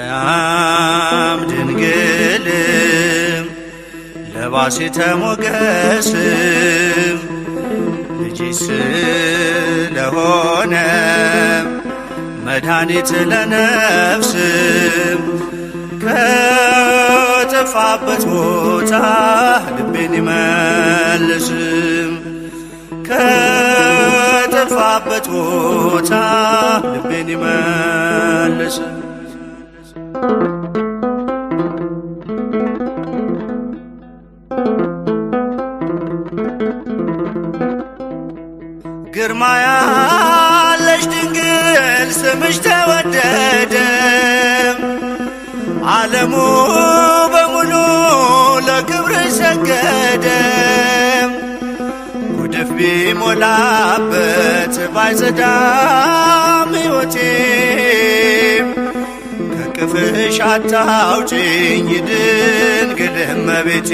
ማርያም ድንግልም ለባሲተ ሞገስም ልጅሽ ስለሆነ መድኃኒት ለነፍስም ከጠፋበት ቦታ ልቤን ይመልስም ከጠፋበት ቦታ ልቤን ይመልስም ግርማ ያለሽ ድንግል ስምሽ ተወደደ ዓለሙ በሙሉ ለክብርሽ ሰገደ ጉድፍ ቢሞላበት ባይጸዳም ሕይወቴ ከቅፍሽ አታውጪኝ ድንግል እመቤቴ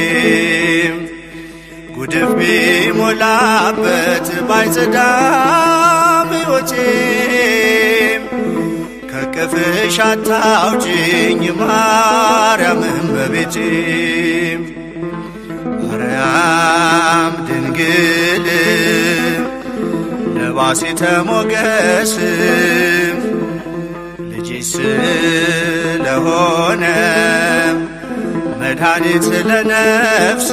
ጉድፍ ቢሞላበት ባይጸዳም ሕይወቴ ከቅፍሽ አታውጪኝ ማርያም እመቤቴ ማርያም ድንግል ለባሲተ ሞገስ ልጅሽ ስለሆነ መድኃኒት ለነፍስ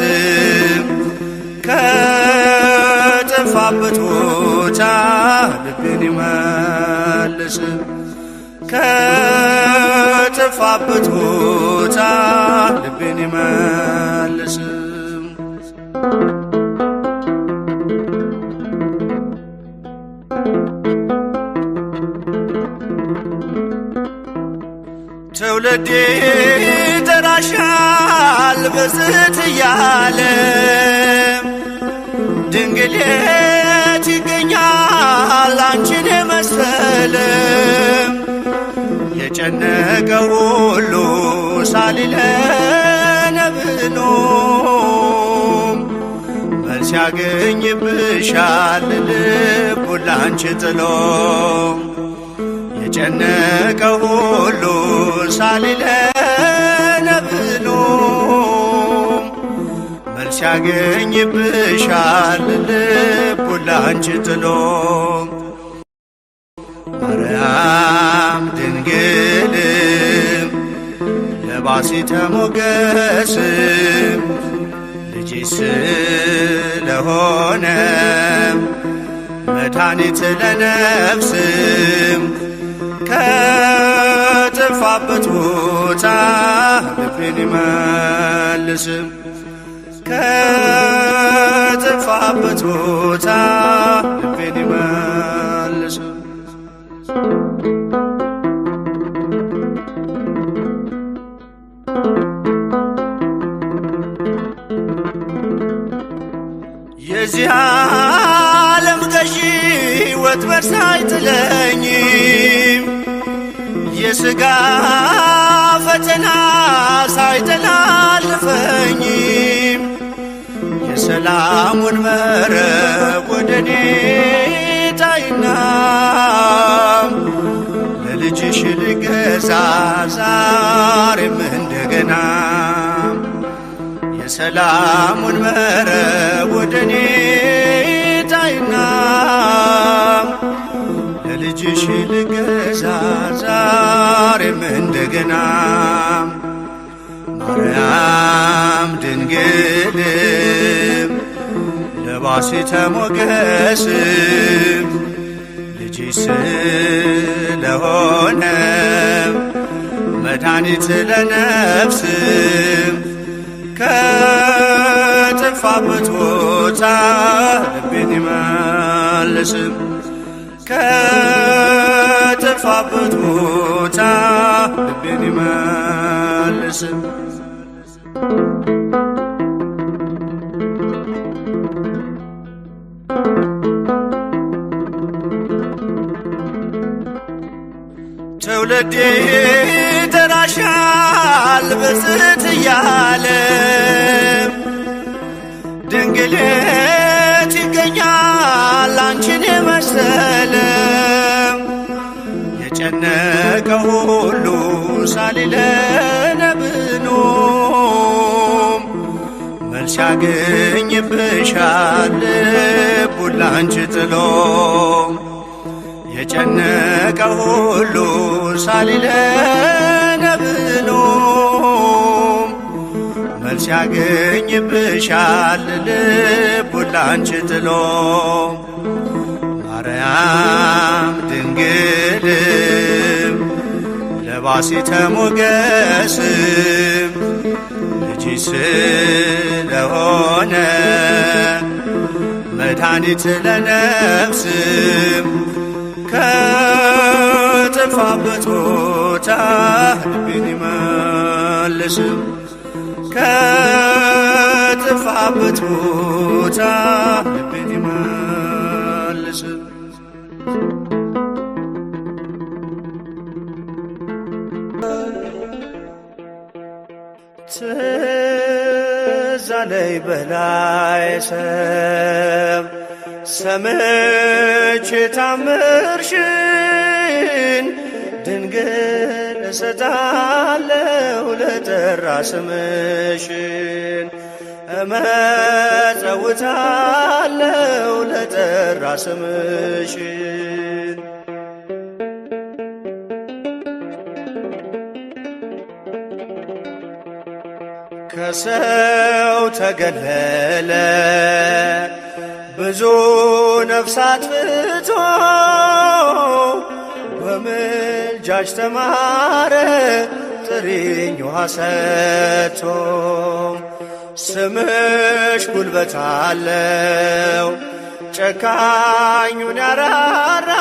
ከጠፋበት ቦታ ልቤን ይመልስ ከጠፋበት ቦታ ልቤን ይመልስ ትውልዴ ይጠራሻል በዝት እያለ ድንግል የት ይገኛል አንቺን የመሰለ የጨነቀው ሁሉ ሳሊለነ ብሎ መልስ ያገኝብሻል ልቡ ላንቺ ጥሎ የጨነቀው ሁሉ ሳሊለነ ብሎ መልስ ያገኝብሻል ልቡ ላንቺ ጥሎ ማርያም ድንግል ለባሲተ ሞገስ ልጅሽ ስለሆነ መድኃኒት ለነፍስ ከጠፋበት ቦታ ልቤን ይመልስ ከጠፋበት ቦታ ልቤን ይመልስ የዚህ ዓለም ገዢ ወጥመድ ሳይጥለኝ የሥጋ ፈተና ሳይተላልፈኝ የሰላሙን መረብ ወደኔ ጣይና ለልጅሽ ልገዛ ዛሬም እንደገና የሰላሙን መረብ ወደኔ ጣይና ለልጅሽ ልገዛ ዛሬም እንደገና ማርያም ድንግል ለባሲተ ሞገስ ልጅሽ ስለሆነ መድኃኒት ለነፍስ ከጠፋበት ቦታ ልቤን ይመልስ ከጠፋበት ቦታ ልቤን ይመልስ ትውልዴ ይጠራሻል ብፅዕት እያለ ድንግል የት ይገኛል አንቺን የመሰለ የጨነቀ ሁሉ ሳሊለነ ብኖም መልስ ያገኝብሻል ልቡን ላንቺ ጥሎ የጨነቀ ሁሉ ሳሊለነ ብኖም መልስ ያገኝብሻል ልቡን ላንቺ ጥሎ ማርያም ድንግልም ለባሲተ ሞገስም ልጅሽ ስለሆነ መድኃኒት ለነፍስም ከጠፋበት ቦታ ልቤን ይመልስም ከጠፋበት ቦታ ልቤን ይመልስም ትዝ አለኝ በላይ ሰብ ሰምቼ ታምርሽን ድንግል እሰጣለሁ ለጠራ ስምሽን እመጸውታለሁ ለጠራ ስምሽን ከሰው ተገለለ ብዙ ነፍሳት ፍቶ በምልጃሽ ተማረ ጥሪኝ ውሃ ሰጥቶ ስምሽ ጉልበት አለው ጨካኙን ያራራል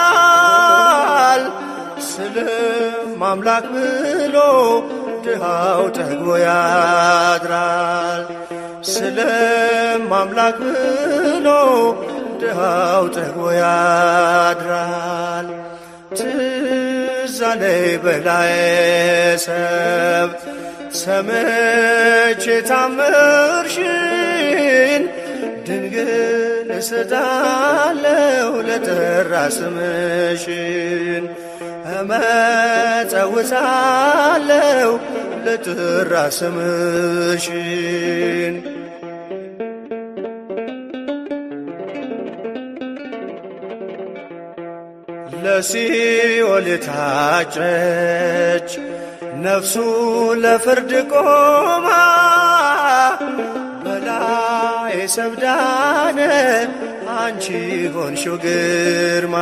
ስልም አምላክ ብሎ ድሃው ጠግቦ ያድራል ስልም አምላክ ብሎ ድሃው ጠግቦ ያድራል ትዝ አለኝ በላይ ሰብ ሰምቼ ታምርሽን ድንግል እሰጣለሁ ለጠራ ስምሽን እመጸውታለሁ ለጠራ ስምሽን ለሲኦል የታጨች ነፍሱ ለፍርድ ቆማ በላይ ሰብዳነ አንቺ ሆንሽው ግርማ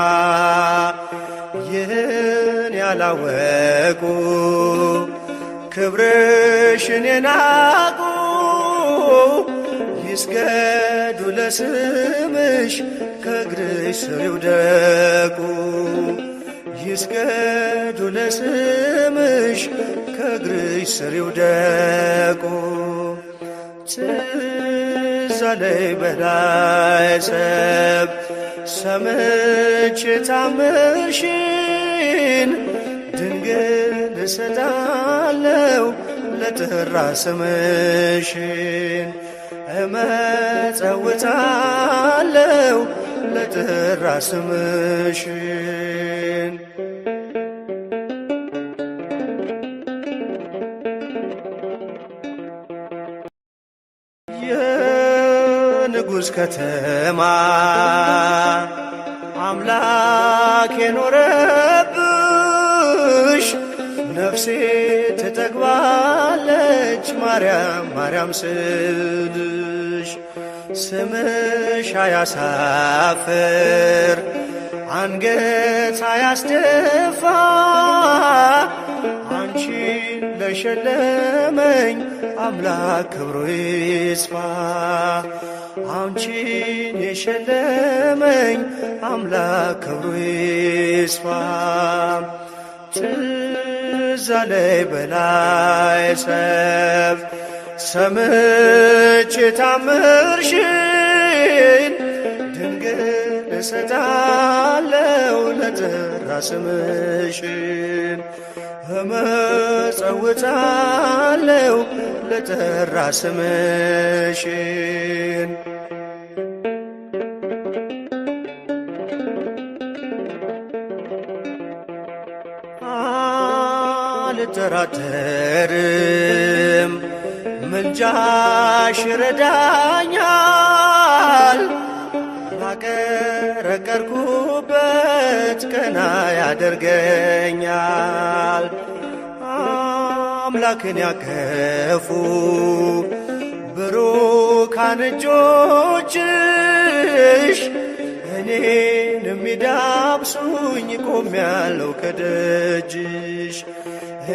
ይህን ያላወቁ ክብርሽን የናቁ ይስገዱ ለስምሽ ከእግርሽ ስር ይውደቁ ይስገዱ ለስምሽ ከእግርሽ ስር ይውደቁ ትዝ አለኝ በላይ ሰብ ሰምቼ ታምርሽን ድንግል እሰጣለሁ ለጠራ ስምሽን እመጸውታለሁ ለጠራ ስምሽን የንጉሥ ከተማ አምላክ የኖረብሽ ነፍሴ ትጠግባለች ማርያም ማርያም ስልሽ ስምሽ አያሳፍር አንገት አያስደፋ አንቺን ለሸለመኝ አምላክ ክብሩ ይስፋ አንቺን የሸለመኝ አምላክ ክብሩ ይስፋ ትዝ አለኝ በላይ ሰብ ሰምቼ ታምርሽን ድንግል እሰጣለው ለጠራ ስምሽን እመጸውታለው ለጠራ ስምሽን አልጠራጠርም ምልጃሽ ይረዳኛል ባቀረቀርኩበት ቀና ያደርገኛል አምላክን ያቀፉ ብሩካን እጆችሽ እኔን የሚዳብሱኝ ቆሜያለሁ ከደጅሽ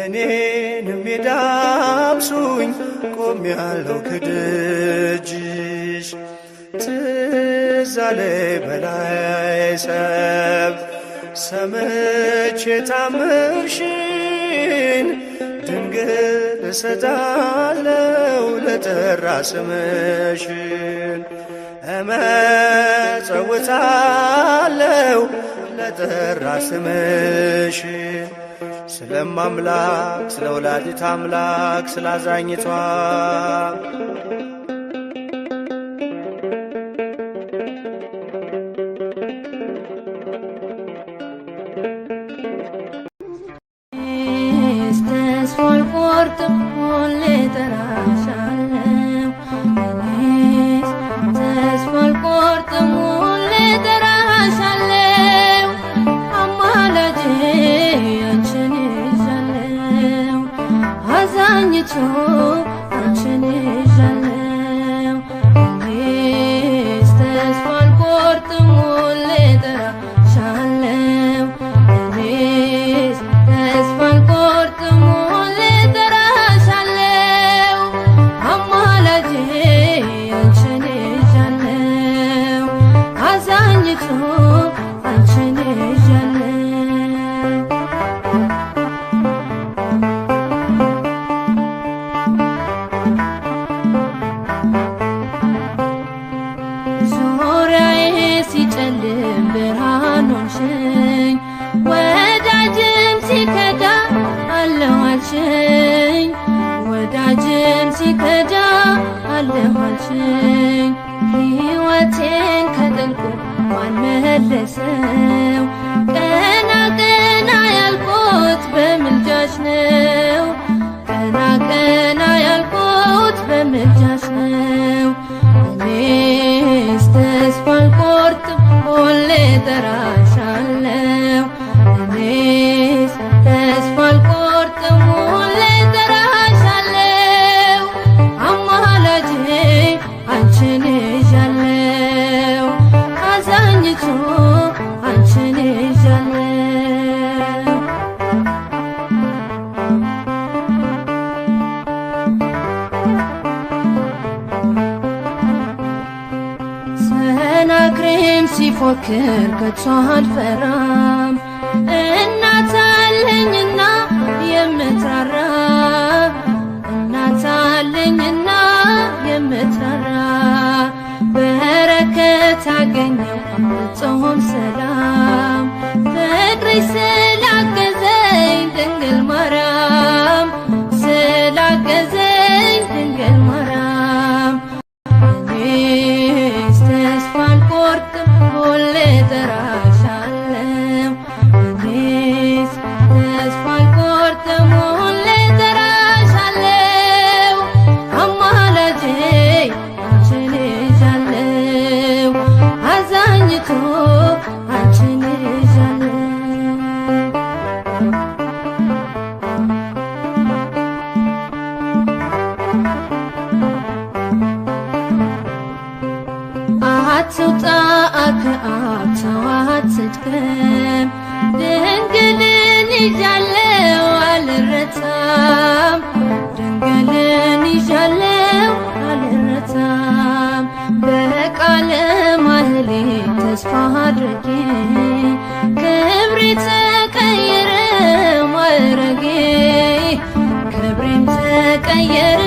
እኔን የሚዳብሱኝ ቆሜያለሁ ከደጅሽ ትዝ አለኝ በላይ ሰምቼ ታምርሽን ድንግል እሰጣለው ለጠራ ስምሽን እመጸውታለው ለጠራ ስምሽን ስለማምላክ ስለ ወላዲተ አምላክ ስላዛኝቷ ተስፋ አልቆርጥም ሁሌ እጠራሻለሁ ተስፋ አልቆርጥም ሁሌ እጠራሻለሁ አማላጄ አንቺን ይዣለሁ አዛኝቱ አንቺን ይዣለሁ ተስፋ አልቆርጥም ሁሌ እጠራሻለሁ ተስፋ አልቆርጥም ሁሌ እጠራሻለሁ አማላጄ አንቺን ይዣለሁ አዛኝቱ አንቺን ይዣለሁ ዙሪያዬ ሲጨልም ብርሃን ሆንሽኝ ወዳጅም ሲከዳ አለሁ አልሽኝ ወዳጅም ሲከዳ አለሁ አልሽኝ ሕይወቴን ከጥልቁ ማን መለሰው ቀና ቀና ያልኩት በምልጃሽ ነው ቀና ቀና ያልኩት በምልጃሽ ነው እኔስ ተስፋ አልቆርጥም ሁሌ እጠራሻለሁ እኔስ ተስፋ አልቆርጥም ሁሌ እጠራሻለሁ አማላጄ አንቺን ይዣለሁ አዛኝቱ አንቺን ይዣለሁ ሰናክሬም ሲፎክር ከቶ አልፈራም እናት አለኝና የምትራራ እናት አለኝና የምትራራ በረከት አገኘው ጾም ሰላም ፍቅርሽ ስላገዘኝ ድንግል ማርያም ስላገዘኝ ድንግል ማርያም እኔስ ተስፋ አልቆርጥም ሁሌ እጠራሻለሁ እኔስ ተስፋ አልቆርጥም ሁሌ እጠራሻለሁ አማላጄ አንቺን ይዣለሁ አዛኝቱ አንቺን ይዣለሁ አትውጣ ከአብ ሰው አትድከም ድንግልን ይዣለሁ አልረታም ድንግልን ይዣለሁ አልረታም በቃለ ማህሌት ተስፋ አድርጌ ክብሬ ተቀየረ ማዕረጌ ክብሬም ተቀየረ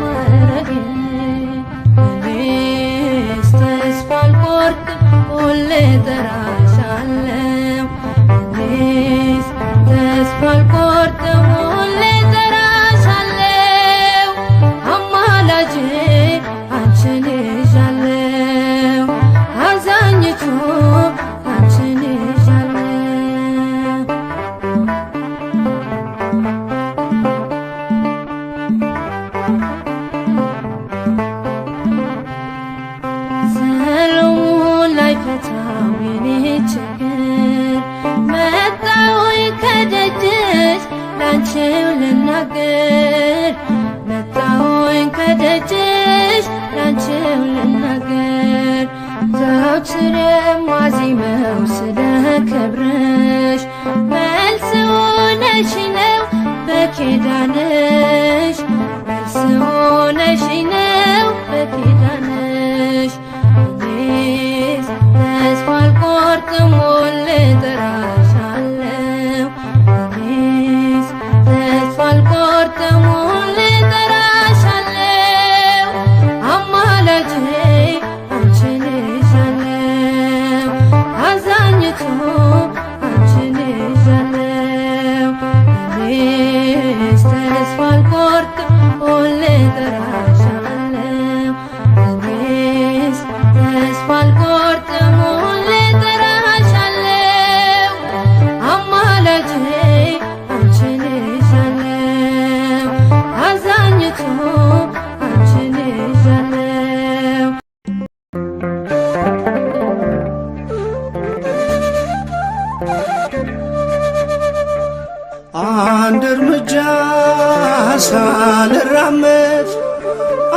ማዕረጌ እኔስ ተስፋ አልቆርጥም ሁሌ ሁሌ እጠራሻለሁ እኔስ ተስፋ አልቆርጥም ሁሌ እጠራሻለሁ አማላጄ አንቺን ይዣለሁ አዛኝቱ አንቺን ይዣለሁ ሰሎሞን ላይፈታው የኔ ችግር መጣሁኝ ከደጅሽ ላንቺው ልናገር መጣሁኝ ከደጅሽ ላንቺው ልናገር ዘወትር የማዜመው ስለ ክብርሽ መልስ ሆነሽ ነው በኪዳንሽ መልስ ሆነሽ ነው በኪዳንሽ እኔስ ተስፋ አልቆርጥም ሁሌ እጠራሻለሁ እኔስ ተስፋ አልቆርጥም ሁሌ እጠራሻለሁ አማላጄ አንቺን ይዣለሁ አዛኝቱ አንቺን ይዣለሁ እኔስ ተስፋ አልቆርጥም ሁሌ እጠራሻለሁ እኔስ ተስፋ አልቆርጥም ሁሌ እጠራሻለሁ አማላጄ አንቺን ይዣለሁ አዛኝቱ አንቺን ይዣለሁ አንድ እርምጃ ሳልራመድ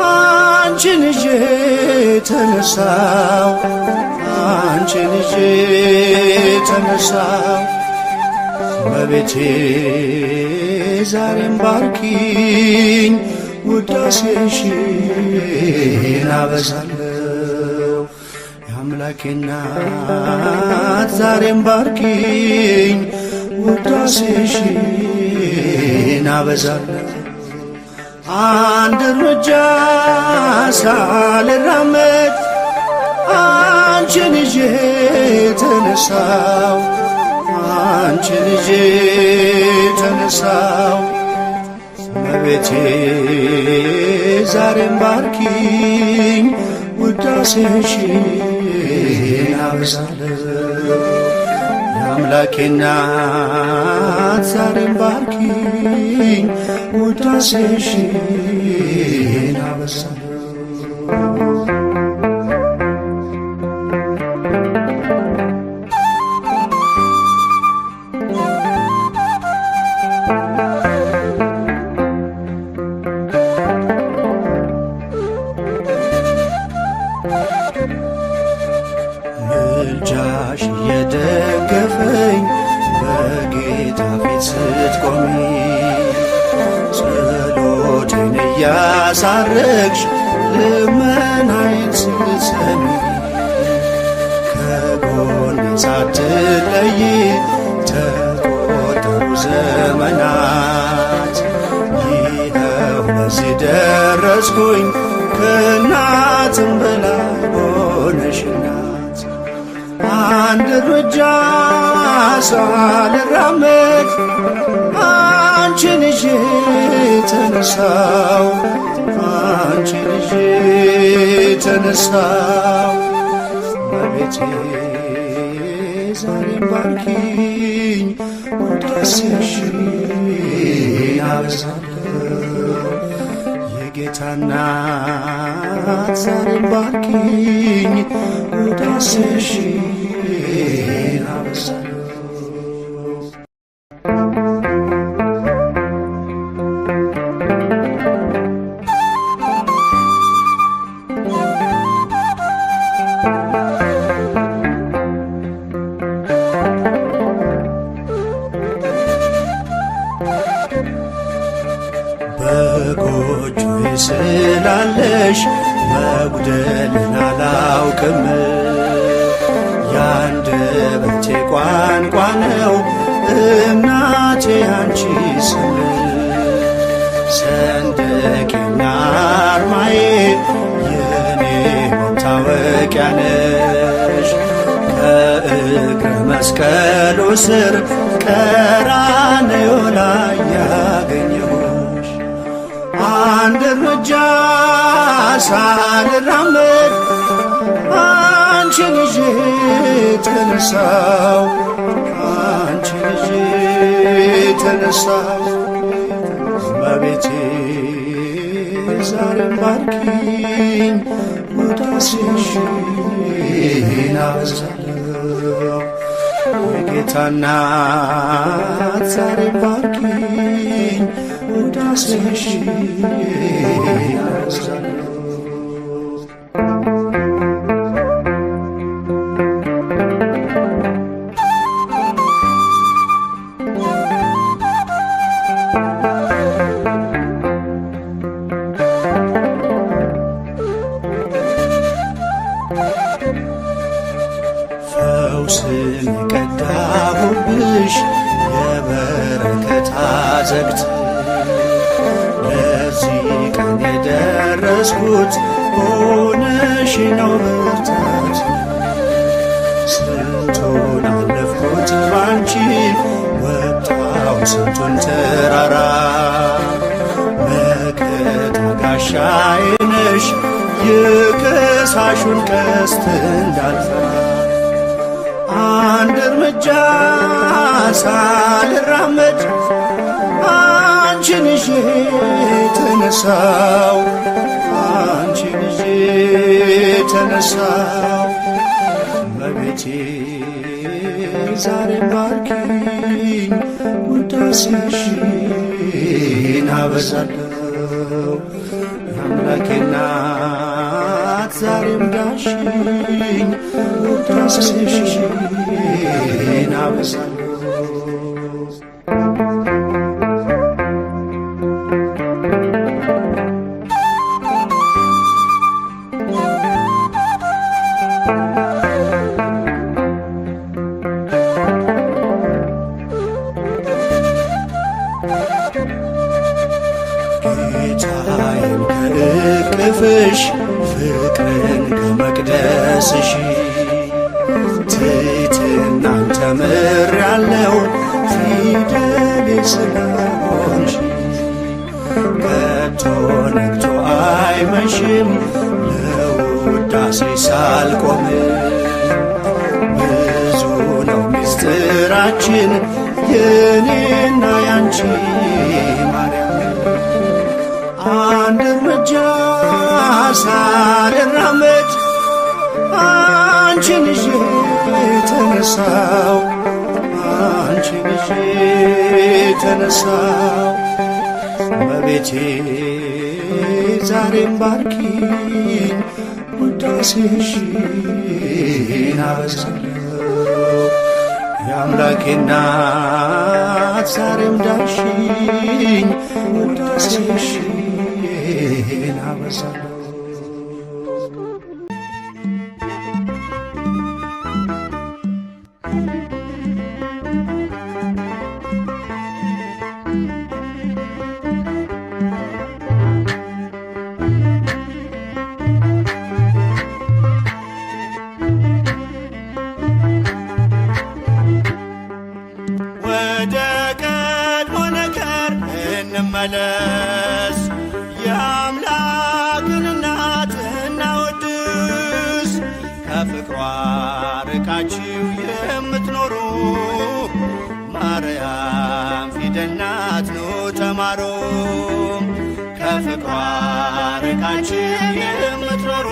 አንቺን ይዤ ተነሳው አንቺን ይዤ ተነሳው በቤቴ ዛሬም ባርኪኝ ውዳሴሽን አበዛለሁ የአምላኬ እናት ዛሬም ባርኪኝ ውዳሴሽን አበዛለሁ አንድ እርምጃ ሳልራመድ አንቺን ይዤ ተነሳው አንቺን ይዤ ተነሳው እመቤቴ ዛሬም ባርኪኝ ውዳሴሽን አበዛለሁ የአምላኬ እናት ዛሬም ባርኪኝ ውዳሴሽን አበዛለሁ ምልጃሽ እየደገፈኝ በጌታ ፊት ስትቆሚ ጸሎቴን እያሳረግሽ ልመናዬን ስትሰሚ ከጎኔ ሳትለይ ተቆጠሩ ዘመናት ይኸው ለዚህ ደረስኩኝ ከእናትም በላይ ሆነሽ እናት አንድ እርምጃ ሳልራመድ አንቺን ይዤ ተነሳው አንቺን ይዤ ተነሳው በቤቴ ዛሬም ባርኪኝ ውዳሴሽን አበዛለሁ የጌታ እናት ዛሬም ባርኪኝ ውዳሴሽን አበዛለሁ በጎጆዬ ስላለሽ መጉደልን አላውቅም የአንደበቴ ቋንቋ ነው እናቴ አንቺ ስም ሰንደቄና አርማዬ የኔ መታወቂያ ነሽ ከመስቀሉ ስር ቀራንዮ ላይ ያገኘሁሽ አንድ እርምጃ ሳልራመድ አንቺን ይዤ ተነሳው አንቺን ይዤ ተነሳው እመቤቴ ዛሬም ባርኪኝ ውዳሴሽን አበዛለሁ የጌታ እናት ዛሬም ባርኪኝ ውዳሴሽን አበዛለሁ ፈውስን የቀዳሁብሽ የበረከት አዘግት ለዚህ ቀን የደረስኩት ሆነሽ ነው ብርታት ስንቱን አለፍኩት ባንቺ ወጣው ስንቱን ተራራ መከታ ጋሻዬ ነሽ የከሳሹን ቀስት እንዳልፈራ አንድ እርምጃ ሳልራመድ አንቺን ይዤ ተነሳው አንቺን ይዤ ተነሳው እመቤቴ ዛሬም ባርኪኝ ውዳሴሽን አበዛለሁ የአምላኬ እናት ዛሬም ዳሽኝ ውዳሴሽን አበዛለሁ ጌታዬን ከእቅፍሽ ፍቅርን ከመቅደስሽ ትሕትናን ተምሬአለሁ ፊደሌ ስለሆንሽ ከቶ ነግቶ አይመሽም ለውዳሴ ሳልቆም ብዙ ነው ምስጢራችን የኔና ያንቺ ማርያም አንድ እርምጃ ሳልራመድ አንቺን ይዤ ተነሳው አንቺን ይዤ ተነሳው እመቤቴ ዛሬም ባርኪኝ ውዳሴሽን አበዛለሁ የአምላኬ እናት ዛሬም ዳሽኝ ውዳሴሽን አበዛለሁ እንመለስ የአምላክን እናት እናወድስ ከፍቅሯ ርቃችሁ የምትኖሩ ማርያም ፊደል ናት ኑ ተማሩ ከፍቅሯ ርቃችሁ የምትኖሩ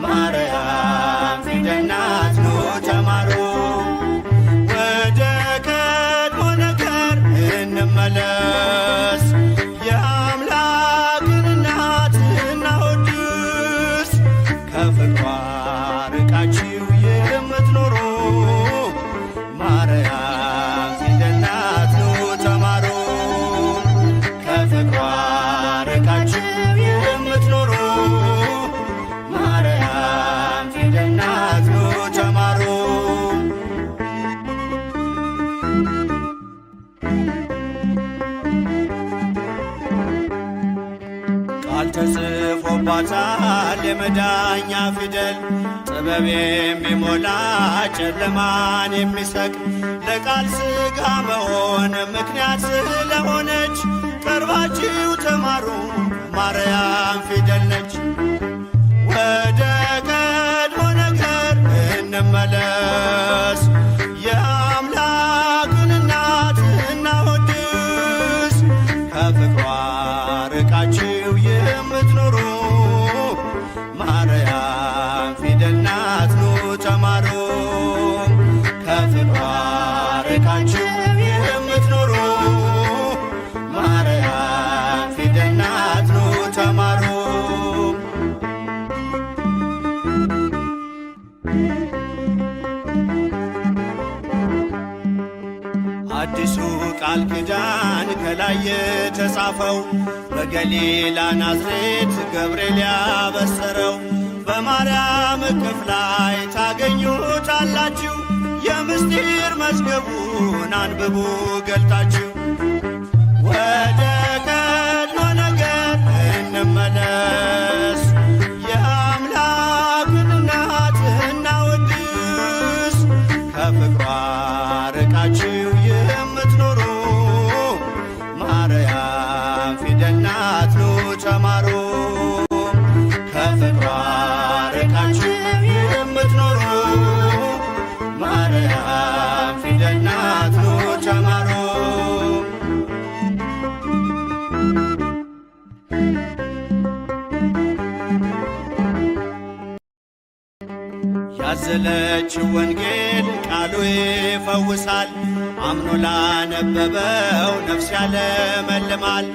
ማርያም ፊደል ናት ኑ ተማሩ እንመለስ የአምላክን እናት እናወድስ ከፍቅሯ ርቃችሁ የምትኖሩ ማርያም ፊደል ናት ኑ ተማሩ ከፍቅሯ ርቃችሁ የምትኖሩ ቃል ተጽፎባታል የመዳኛ ፊደል ጥበብ የሚሞላ ጨለማን የሚሰቅ ለቃል ሥጋ መሆን ምክንያት ስለሆነች ቀርባችሁ ተማሩ ማርያም ፊደል ነች። ወደ ቀድሞ ነገር እንመለስ የአምላክን እናት እናወድስ ከፍቅሯ ርቃችሁ የምትኖሩ ማርያም ፊደል ናት ኑ ተማሩ። ከፍቅሯ ርቃችሁ የምትኖሩ ማርያም ፊደል ናት ኑ ተማሩ። አዲሱ ቃል ኪዳን ከላይ የተጻፈው በገሊላ ናዝሬት ገብርኤል ያበሰረው በማርያም እቅፍ ላይ ታገኙታላችሁ። የምስጢር መዝገቡን አንብቡ ገልጣችሁ ወደ ቀድሞ ነገር እንመለስ የአምላክን እናት እናወድስ ከፍቅሯ ርቃችሁ የምትኖሩ ማርያም ፊደል ናት ኑ ተማሩ። ከፍቅሯ ርቃችሁ የምትኖሩ ማርያም ፊደል ናት ኑ ተማሩ። ያዘለችው ወንጌል ቃሉ ይፈውሳል አምኖ ላነበበው ነፍስ ያለመልማል።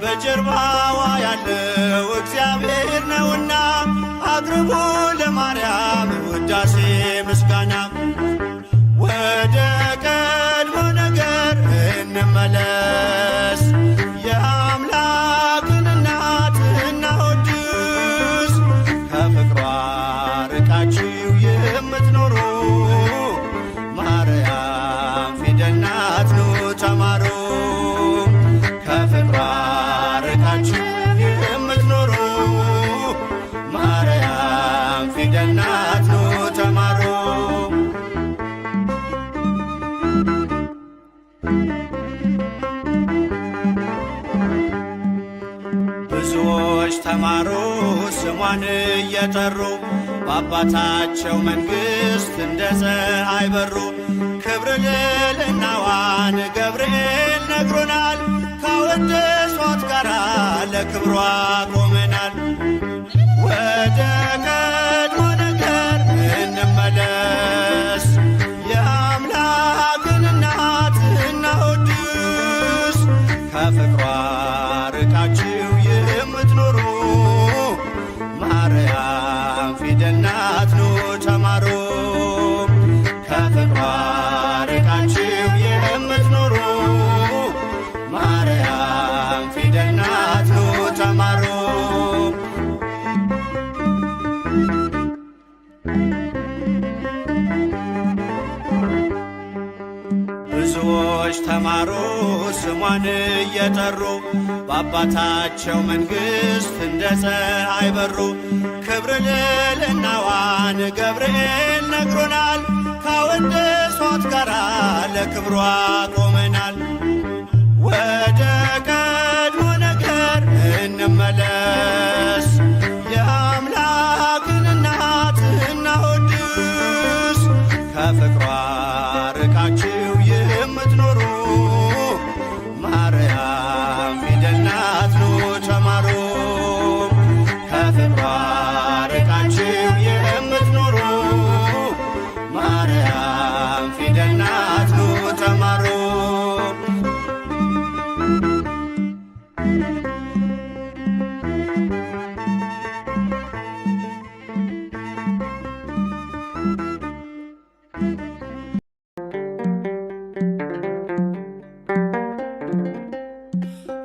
በጀርባዋ ያለው እግዚአብሔር ነውና አቅርቡ ለማርያም ውዳሴ ምስጋና። ወደ ቀድሞ ነገር እንመለስ የአምላክን እናት እናወድስ ከፍቅሯ ርቃችሁ የምትኖሩ ማርያም ፊደል ናት ኑ ተማሩ። ከፍቅሯ ርቃችሁ የምትኖሩ ማርያም ፊደል ናት ኑ ተማሩ። ብዙዎች ተማሩ ስሟን እየጠሩ በአባታቸው መንግሥት እንደ ፀሐይ በሩ። ክብር ልዕልናዋን ገብርኤል ነግሮናል ካወደሷት ጋራ ለክብሯ ቆመናል። ወደ ቀድሞ ነገር እንመለስ የአምላክን እናት እናወድስ ከፍቅሯ ርቃችሁ የምትኖሩ ማርያም ፊደል ናት ኑ ተማሩ። ከፍቅሯ ርቃችሁ የምትኖሩ ማርያም ፊደል ናት ኑ ተማሩ። ብዙዎች ተማሩ ስሟን እየጠሩ በአባታቸው መንግሥት እንደ ፀሐይ በሩ። ክብር ልዕልናዋን ገብርኤል ነግሮናል ካወደሷት ጋራ ለክብሯ ቆመናል። ወደ ቀድሞ ነገር እንመለስ የአምላክን እናት እናወድስ ከፍቅሯ ርቃችሁ የምትኖሩ ማርያም ፊደል ናት ኑ ተማሩ። ከፍቅሯ ርቃችሁ የምትኖሩ ማርያም ፊደል ናት ኑ ተማሩ።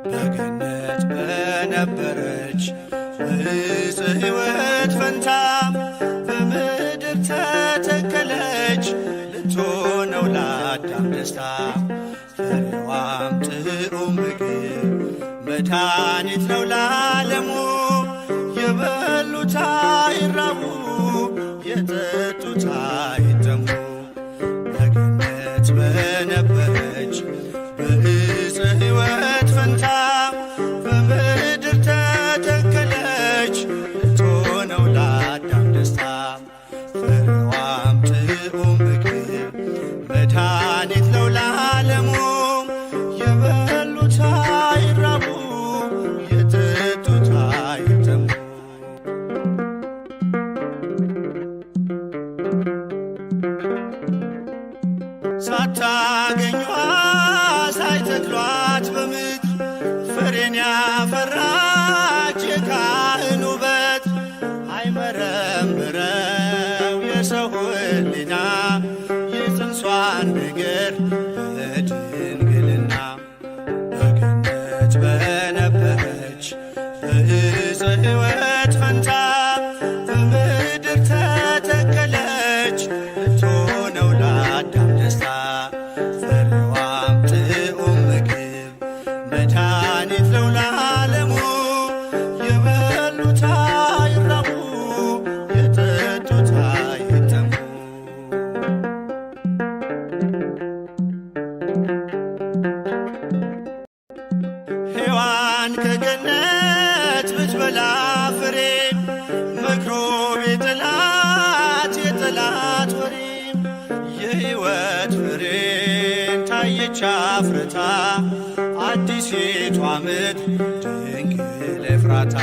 በገነት በነበረች በዕፀ ሕይወት ፈንታ በምድር ተተከለች ልትሆነው ለአዳም ደስታ። ፍሬዋም ጥሩ ምግብ መድኃኒት ነው ለዓለሙ የጠጡት አይጠሙ። በገነት በነበረች በዕፀ ሕይወት ፈንታ በምድር ተተከለች ልትሆነው ለአዳም ደስታ። ፍሬዋም ጥዑም ምግብ መድኃኒት ነው ለዓለሙ። የበሉት አይራቡ የጠጡት አይጠሙ። ሳታገኟ ሳይተክሏት በምድር ፍሬን ያፈራች የካህን ውበት አይመረምረው የሰው ሕሊና የፅንሷን ነገር በድንግልና። በገነት በነበረች በዕፀ ሕይወት ፈንታ በምድር ተተከለች ልትሆነው ለአዳም ደስታ። ፍሬዋም ጥዑም ምግብ መድኃኒት ነው ለዓለሙ። የበሉት አይራቡ የጠጡት አይጠሙ። ሔዋን ከገነት ብትበላ ፍሬ መክሮ ቢጥላት የጠላት ወሬ የሕይወት ፍሬን ታየች አፍርታ አዲሲቷ ምድር ድንግል ኤፍራታ።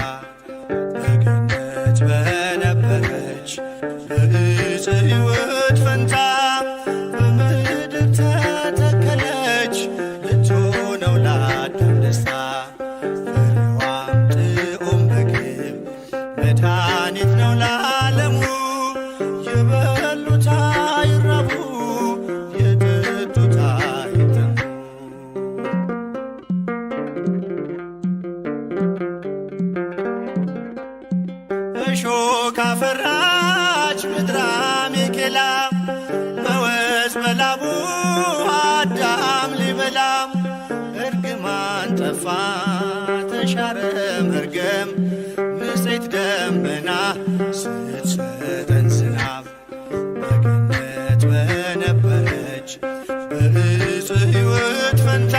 በገነት በነበረች በዕፀ ሕይወት ፈንታ በምድር ተተከለች ልትሆነው ለአዳም ደስታ። ፍሬዋም ጥዑም ምግብ መድኃኒት ነው ለዓለሙ። የበሉት አይራቡ የጠጡት አይጠሙ። እሾህ ካፈራች ምድረ አሜኬላ በወዝ በላቡ አዳም ሊበላ። እርግማን ጠፋ ተሻረ መርገም ንጽሕት ደመና ስትሰጠን ዝናብ። በገነት በነበረች በዕፀ ሕይወት ፈንታ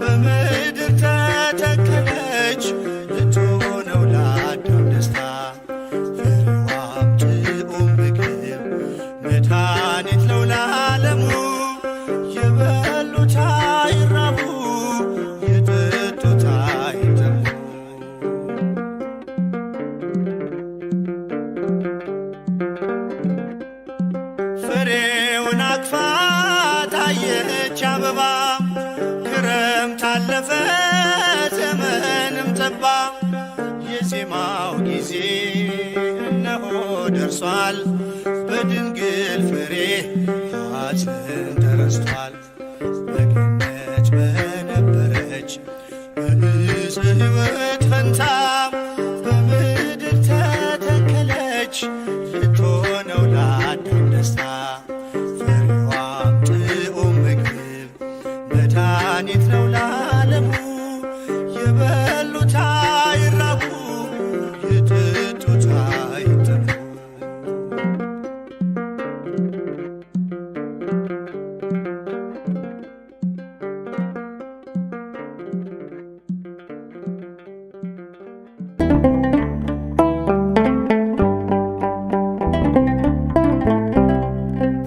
በምድር ተተከለች ልትሆነው ለአዳም ደስታ። ፍሬዋም ጥዑም ምግብ መድኃኒት ነው ለዓለሙ። የበሉት አይራቡ የጠጡት አይጠሙ። ፍሬውን አቅፋ ታየች አበባ። ክረምት አለፈ ዘመንም ጠባ። የዜማው ጊዜ እነሆ ደርሷል። በድንግል ፍሬ ሐዘን ተረስቷል። በገነት በነበረች በዕፀ ሕይወት ፈንታ በምድር ተተከለች ልትሆነው ለአዳም ደስታ። ፍሬዋም ጥዑም ምግብ መድኃኒት ነው ለዓለሙ። የበሉት አይራቡ የጠጡት አይጠሙ።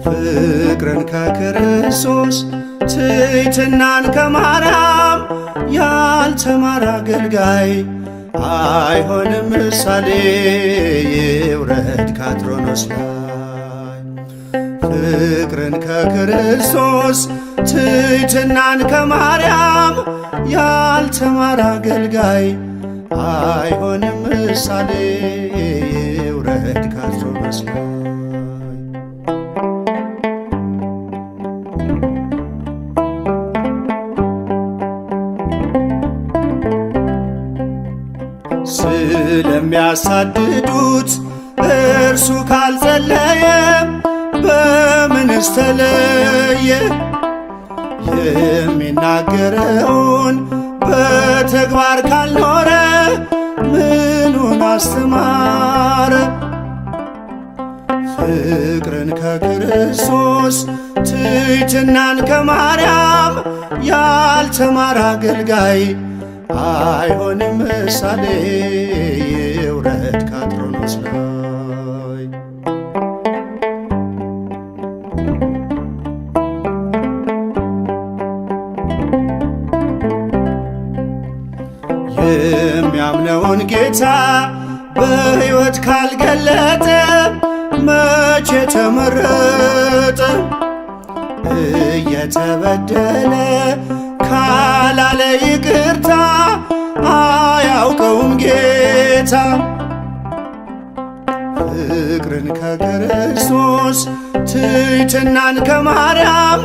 ፍቅርን ከክርስቶስ ትሕትናን ከማርያም ያልተማረ አገልጋይ አይሆንም ምሳሌ ይውረድ ከአትሮኖስ ላይ። ፍቅርን ከክርስቶስ ትሕትናን ከማርያም ያልተማረ አገልጋይ አይሆንም ምሳሌ ይውረድ ከአትሮኖስ ላይ። ስለሚያሳድዱት እርሱ ካልጸለየ በምንስ ተለየ? የሚናገረውን በተግባር ካልኖረ ምኑን አስተማረ? ፍቅርን ከክርስቶስ ትሕትናን ከማርያም ያልተማረ አገልጋይ አይሆንም ምሳሌ ይውረድ ከአትሮኖስ ላይ። የሚያምነውን ጌታ በሕይወት ካልገለጠ መቼ ተመረጠ? እየተበደለ ካላለ ይቅርታ አያውቀውም ጌታ። ፍቅርን ከክርስቶስ ትሕትናን ከማርያም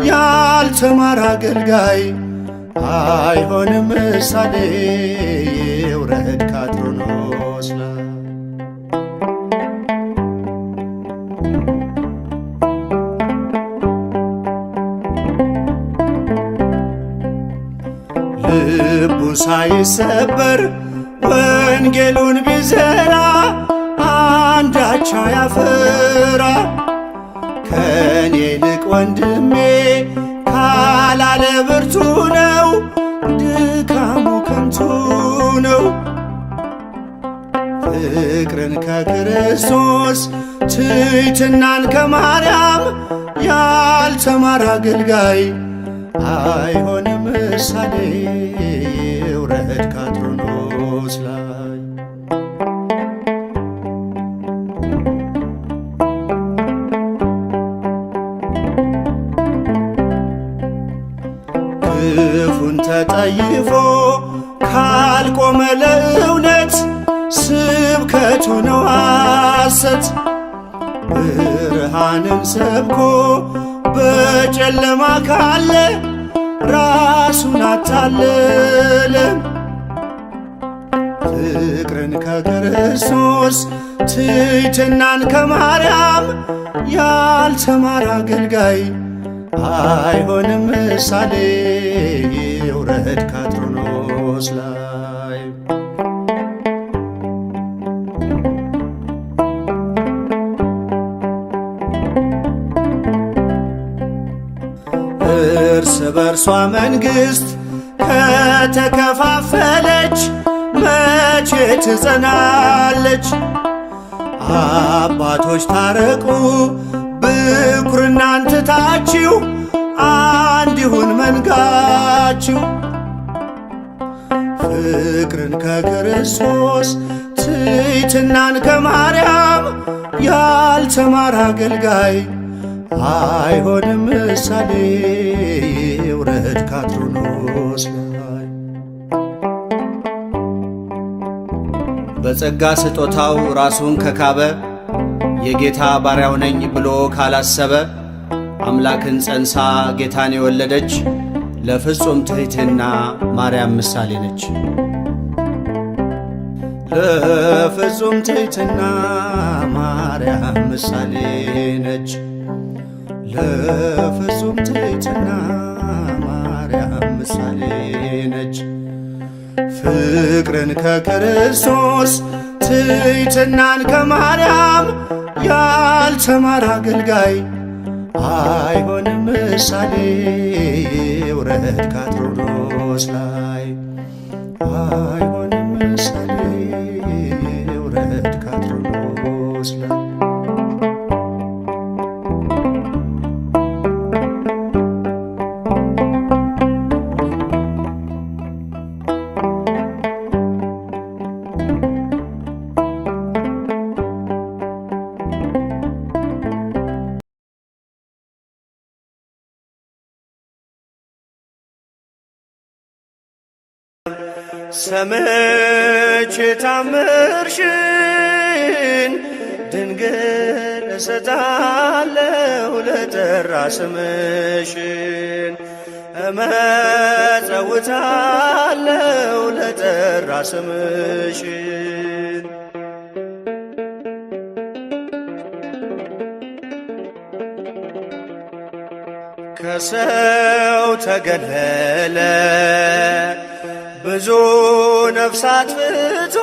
ያልተማረ አገልጋይ አይሆንም ምሳሌ ይውረድ ከአትሮኖስ ላይ። ልቡ ሳይሰበር ወንጌሉን ቢዘራ አንዳች አያፈራ። ከኔ ይልቅ ወንድሜ ካላለ ብርቱ ነው፣ ድካሙ ከንቱ ነው። ፍቅርን ከክርስቶስ ትሕትናን ከማርያም ያልተማረ አገልጋይ አይሆንም ምሳሌ ይውረድ ከአትሮኖስ ላይ። ክፉን ተጠይፎ ካልቆመ ለእውነት ስብከቱ ነው ሐሰት። ብርሃንን ሰብኮ በጨለማ ካለ ራሱን አታለለ። ፍቅርን ከክርስቶስ ትሕትናን ከማርያም ያልተማረ አገልጋይ አይሆንም ምሳሌ ይውረድ ከአትሮኖስ ላይ። እርስ በርሷ መንግሥት ከተከፋፈለች መቼ ትጸናለች? አባቶች ታረቁ ብኩርናን ትታችሁ አንድ ይሁን መንጋችሁ። ፍቅርን ከክርስቶስ ትሕትናን ከማርያም ያልተማረ አገልጋይ አይሆንም ምሳሌ ይውረድ ከአትሮኖስ ላይ። በጸጋ ስጦታው ራሱን ከካበ የጌታ ባሪያው ነኝ ብሎ ካላሰበ አምላክን ጸንሳ ጌታን የወለደች ለፍጹም ትሕትና ማርያም ምሳሌ ነች። ለፍጹም ትሕትና ማርያም ምሳሌ ነች። ለፍጹም ትሕትና ማርያም ምሳሌ ነች። ፍቅርን ከክርስቶስ ትሕትናን ከማርያም ያልተማረ አገልጋይ አይሆንም ምሳሌ ይውረድ ከአትሮኖስ ላይ። አይሆንም ምሳሌ ይውረድ ከአትሮኖስ ላይ። ሰምቼ ታምርሽን ድንግል እሰጣለሁ ለጠራ ስምሽን። እመጸውታለሁ ለጠራ ስምሽን። ከሰው ተገለለ ብዙ ነፍሳት ፍቶ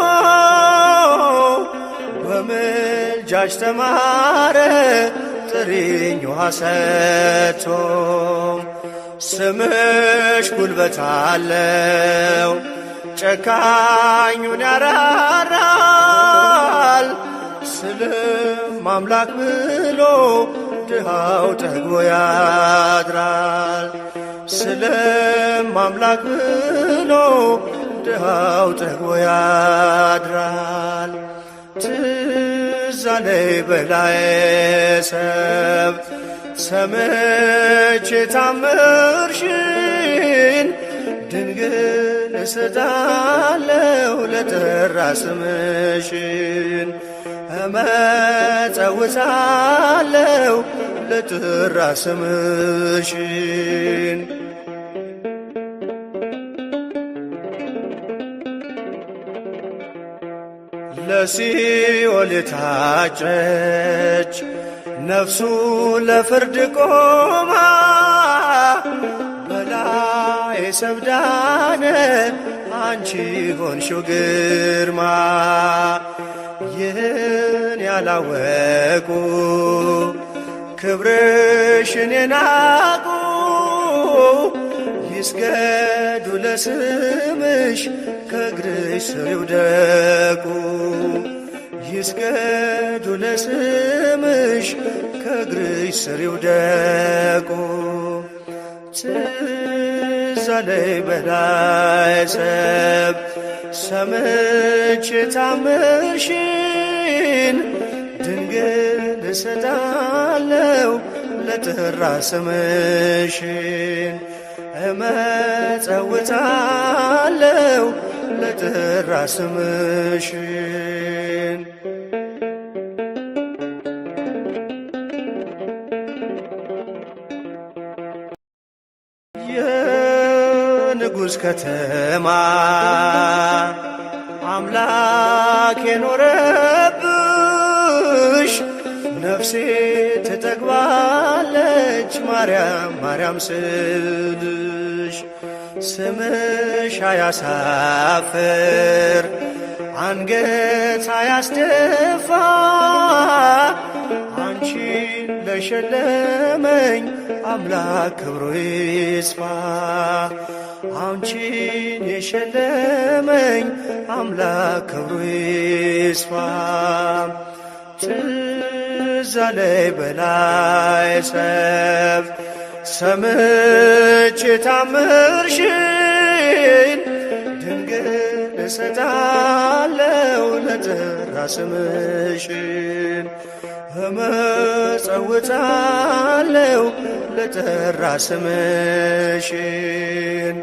በምልጃ ያስተማረ ጥሪኝ ውሃ ሰጥቶ ስምሽ ጉልበት አለው ጨካኙን ያራራል ስልም አምላክ ብሎ ድሃው ጠግቦ ያድራል ስልም አምላክ ብሎ ድሃው ጠግቦ ያድራል ትዝ አለኝ በላይ ሰብ ሰምቼ ታምርሽን ድንግል እሰጣለሁ ለጠራ ስምሽን እመጸውታለሁ ለጠራ ስምሽን ለሲኦል የታጨች ነፍሱ ለፍርድ ቆማ በላይ ሰብዳነ አንቺ ሆንሽው ግርማ ይህን ያላወቁ ክብርሽን የናቁ ይስገዱ ለስምሽ ከእግርሽ ስር ይውደቁ ይስገዱ ለስምሽ ከእግርሽ ስር ይውደቁ ትዝ አለኝ በላይ ሰብ ሰምቼ ታምርሽን ድንግል እሰጣለሁ ለጠራ ስምሽን እመጸውታለሁ ለጠራ ስምሽን የንጉሥ ከተማ አምላክ የኖረብሽ ነፍሴ ትጠግባለች ማርያም ማርያም ስልሽ ስምሽ አያሳፍር አንገት አያስደፋ አንቺን ለሸለመኝ አምላክ ክብሩ ይስፋ አንቺን የሸለመኝ አምላክ ክብሩ ይስፋ ትዝ አለኝ በላይ ሰብ ሰምቼ ታምርሽን ድንግል እሰጣለሁ ለጠራ ስምሽን እመጸውታለሁ ለጠራ ስምሽን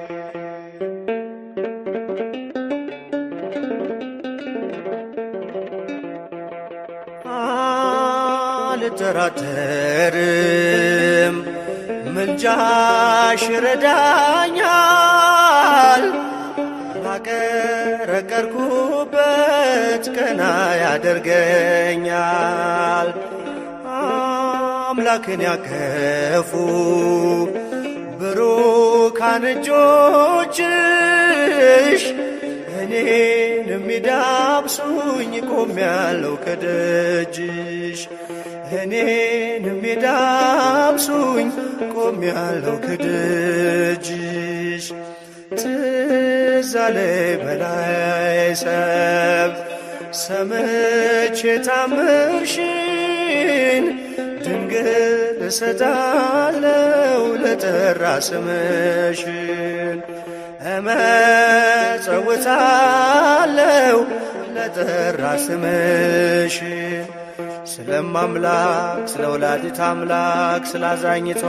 አልጠራጠርም ምልጃሽ ይረዳኛል ባቀረቀርኩበት ቀና ያደርገኛል አምላክን ያቀፉ ብሩካን እጆችሽ እኔን የሚዳብሱኝ ቆሜያለሁ ከደጅሽ እኔን የሚዳብሱኝ ቆሜያለሁ ከደጅሽ ትዝ አለኝ በላይ ሰብ ሰምቼ ታምርሽን ድንግል እሰጣለሁ ለጠራ ስምሽን እመጸውታለሁ ለጠራ ስምሽን ስለማምላክ ስለ ወላዲተ አምላክ ስለ አዛኝቷ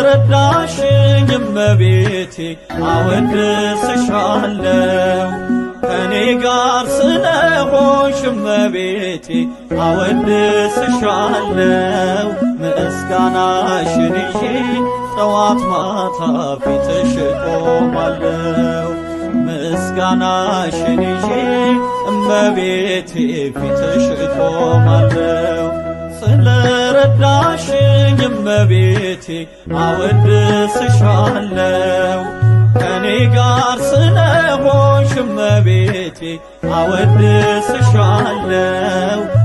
ስለረዳሽኝ እመቤቴ አወድስሻለሁ ከኔ ጋር ስለሆንሽ እመቤቴ አወድስሻለሁ ምስጋናሽን ይዤ ጠዋት ማታ ፊትሽ እቆማለሁ ምስጋናሽን ይዤ እመቤቴ ፊትሽ እቆማለሁ። ስለ ረዳሽኝ እመቤቴ አወድስሻለሁ። ከኔ ጋር ስለሆንሽ እመቤቴ አወድስሻለሁ።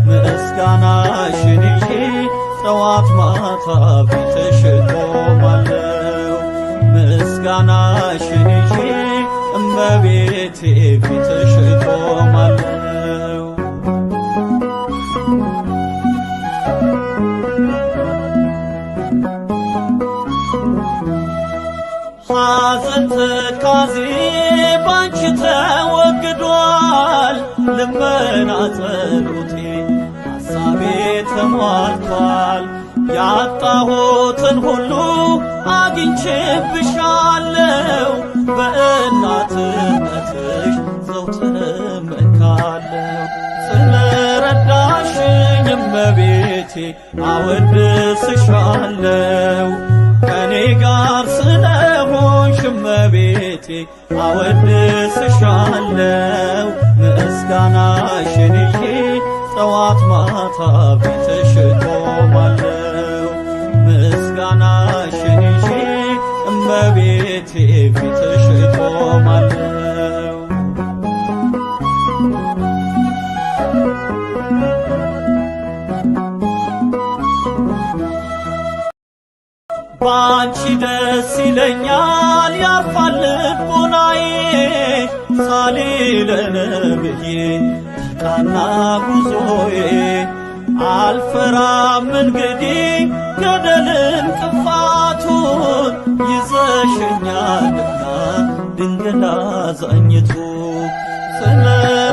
ምስጋናሽን ይዤ ጠዋት ማታ ፊትሽ እቆማለሁ። ምስጋናሽን ይዤ እመቤቴ ፊትሽ እቆማለሁ። ሐዘን ትካዜ ባንቺ ተወግዷል። ልመና ጸሎቴ ሐሳቤ ተሟልቷል። ያጣሁትን ሁሉ አግኝቼብሻለሁ። በእናትነትሽ ዘውትር እመካለሁ። ስለ ረዳሽኝ እመቤቴ አወድስሻለሁ። ከኔ ጋር ስለሆንሽ እመቤቴ አወድስሻለሁ። ምስጋናሽን ይዤ ጠዋት ማታ ፊትሽ እቆማለሁ። ምስጋናሽን ይዤ እመቤቴ ፊትሽ እቆማለሁ። ባንቺ ደስ ይለኛል ያርፋል ልቦናዬ። ሳሊለነ ብዬ ተቃና ጉዞዬ። አልፈራም እንግዲህ ገደልን እንቅፋቱን ይዘሽኛልና ድንግል አዛኝቱ። ስለ